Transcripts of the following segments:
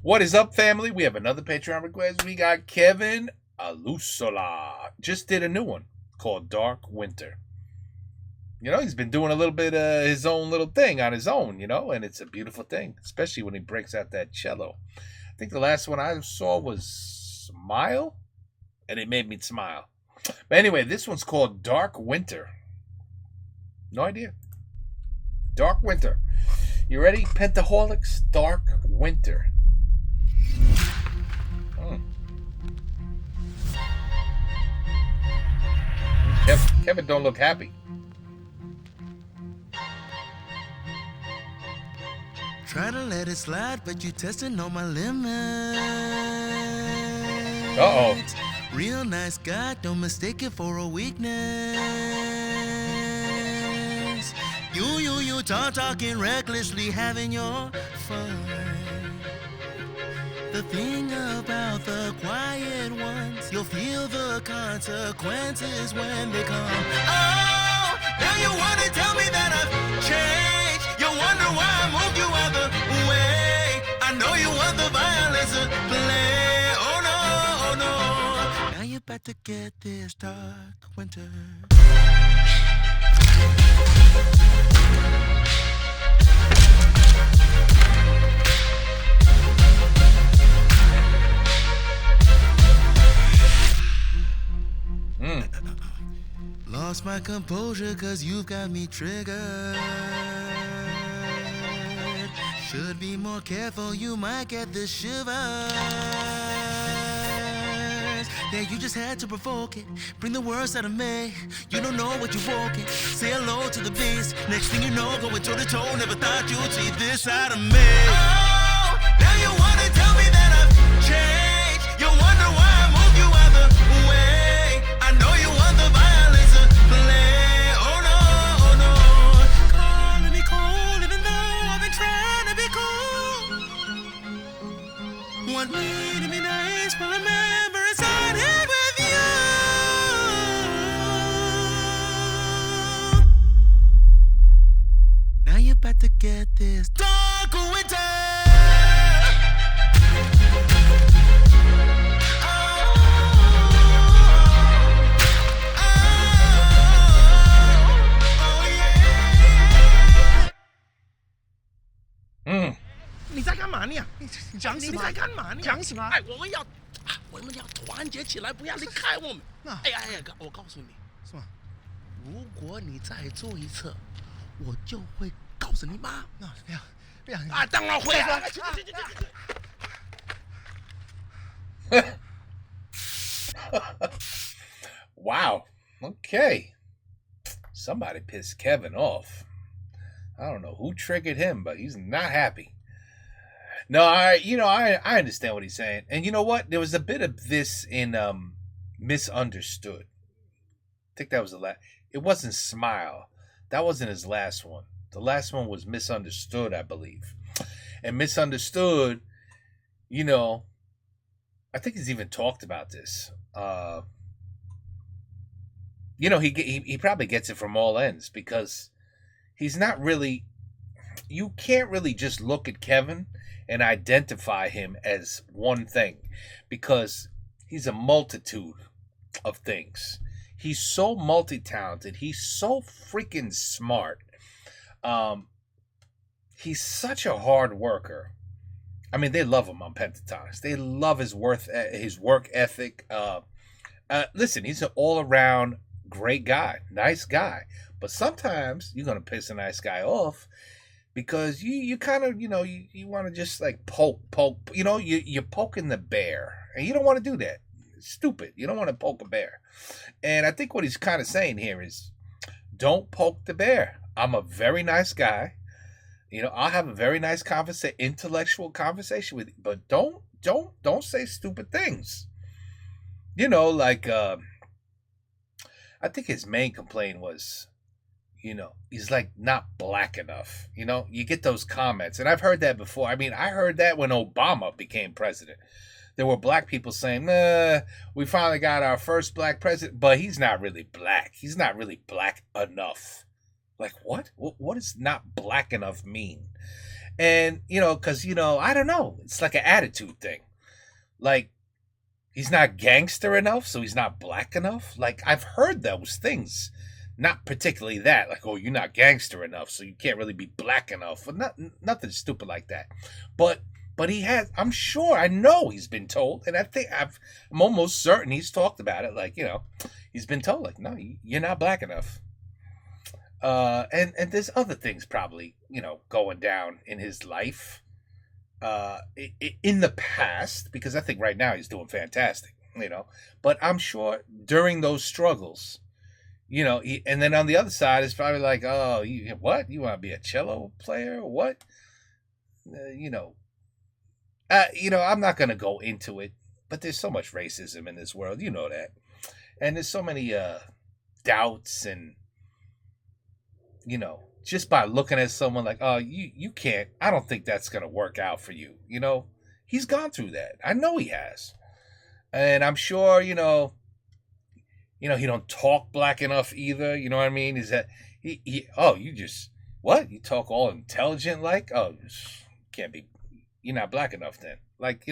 What is up, family? We have another Patreon request. We got Kevin Olusola. Just did a new one called Dark Winter. You know, he's been doing a little bit of his own little thing on his own, and it's a beautiful thing, especially when he breaks out that cello. I think the last one I saw was Smile, and it made me smile. But anyway, this one's called Dark Winter. No idea. Dark Winter. You ready? Pentaholics, Dark Winter. Kevin don't look happy. Try to let it slide, but you testing on my limits. Uh-oh. Real nice guy, don't mistake it for a weakness. You talking recklessly, having your fun. The thing about the quiet ones, you'll feel the consequences when they come. Oh, now you wanna tell me that I've changed. You wonder why I moved you out the way. I know you want the violence to play. Oh no. Now you're about to get this dark winter. Lost my composure cause you've got me triggered. Should be more careful, you might get the shivers. Yeah, you just had to provoke it. Bring the worst out of me. You don't know what you're walking. Say hello to the beast. Next thing you know, going toe to toe. Never thought you'd see this out of me. Oh, now you wanna tell me that I've changed. You wonder why I moved you out the way. I know you want the violence to play. Oh no. Calling me cold, even though I've been trying to be cool. Want me to be nice, but remember it's hard here with you. Now you're about to get this dark winter. Mm. 你在干嘛你？你讲什么？你在干嘛你？讲什么？哎，我们要团结起来，不要离开我们。哎，我告诉你，是吗？如果你再做一次，我就会告诉你妈。不要啊，当然会啊！Wow. Okay. Somebody pissed Kevin off. I don't know who triggered him, but he's not happy. No, I understand what he's saying. And you know what? There was a bit of this in Misunderstood. I think that was the last. It wasn't Smile. That wasn't his last one. The last one was Misunderstood, I believe. And Misunderstood, I think he's even talked about this. He probably gets it from all ends because he's not really. You can't really just look at Kevin and identify him as one thing because he's a multitude of things. He's so multi-talented. He's so freaking smart. He's such a hard worker. I mean, they love him on Pentatonix. They love his work ethic. Listen, he's an all-around great guy, nice guy. But sometimes you're gonna piss a nice guy off because you kind of you want to just like poke. You're poking the bear, and you don't want to do that. It's stupid. You don't want to poke a bear. And I think what he's kind of saying here is, don't poke the bear. I'm a very nice guy. I'll have a very nice intellectual conversation with you, but don't say stupid things. I think his main complaint was, he's like not black enough. You get those comments, and I've heard that before. I mean, I heard that when Obama became president. There were black people saying, we finally got our first black president, but he's not really black. He's not really black enough. Like, what? What does not black enough mean? And, because, I don't know. It's like an attitude thing. Like, he's not gangster enough, so he's not black enough. Like, I've heard those things. Not particularly that. Like, oh, you're not gangster enough, so you can't really be black enough. Or nothing stupid like that. But he has, I'm sure, I know he's been told, and I'm almost certain he's talked about it. Like, he's been told, like, no, you're not black enough. And there's other things probably, going down in his life, in the past, because I think right now he's doing fantastic, but I'm sure during those struggles, and then on the other side it's probably like, oh, what? You want to be a cello player or what? I'm not going to go into it, but there's so much racism in this world, that. And there's so many doubts and, just by looking at someone like, oh, you can't, I don't think that's going to work out for you. He's gone through that. I know he has. And I'm sure, he don't talk black enough either. You know what I mean? Is that what? You talk all intelligent like? Oh, can't be, you're not black enough then. Like,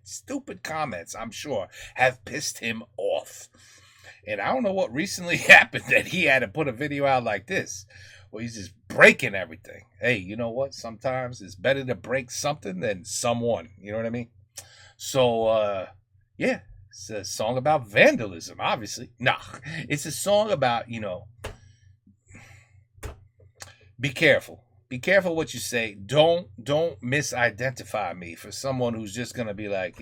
stupid comments, I'm sure, have pissed him off. And I don't know what recently happened that he had to put a video out like this, where he's just breaking everything. Hey, you know what? Sometimes it's better to break something than someone. You know what I mean? So, yeah, it's a song about vandalism, obviously. Nah, it's a song about, be careful. Be careful what you say. Don't misidentify me for someone who's just going to be like,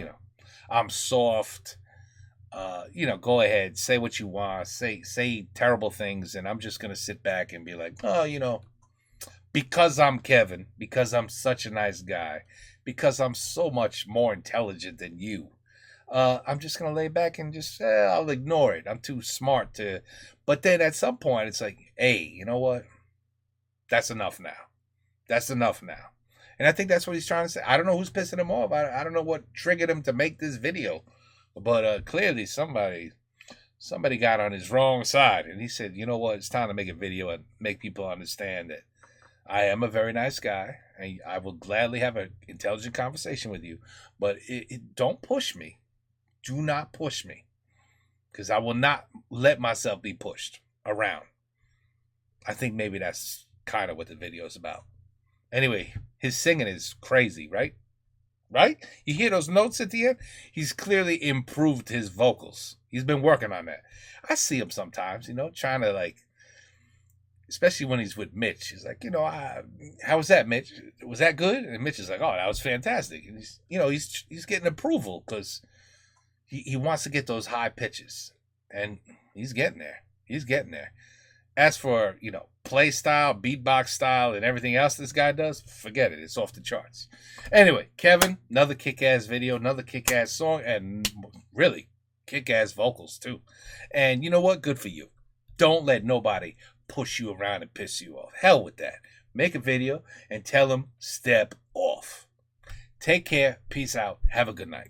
I'm soft. Go ahead, say what you want, say terrible things, and I'm just going to sit back and be like, oh, because I'm Kevin, because I'm such a nice guy, because I'm so much more intelligent than you, I'm just going to lay back and just, I'll ignore it. I'm too smart to, but then at some point it's like, hey, you know what? That's enough now. That's enough now. And I think that's what he's trying to say. I don't know who's pissing him off. I don't know what triggered him to make this video. But clearly somebody got on his wrong side. And he said, you know what? It's time to make a video and make people understand that I am a very nice guy. And I will gladly have an intelligent conversation with you. But don't push me. Do not push me. Because I will not let myself be pushed around. I think maybe that's kind of what the video is about. Anyway, his singing is crazy, right? Right? You hear those notes at the end? He's clearly improved his vocals. He's been working on that. I see him sometimes, trying to, like, especially when he's with Mitch. He's like, how was that, Mitch? Was that good? And Mitch is like, oh, that was fantastic. And he's getting approval because he wants to get those high pitches. And he's getting there. He's getting there. As for, play style, beatbox style, and everything else this guy does, forget it. It's off the charts. Anyway, Kevin, another kick-ass video, another kick-ass song, and really kick-ass vocals, too. And you know what? Good for you. Don't let nobody push you around and piss you off. Hell with that. Make a video and tell them step off. Take care. Peace out. Have a good night.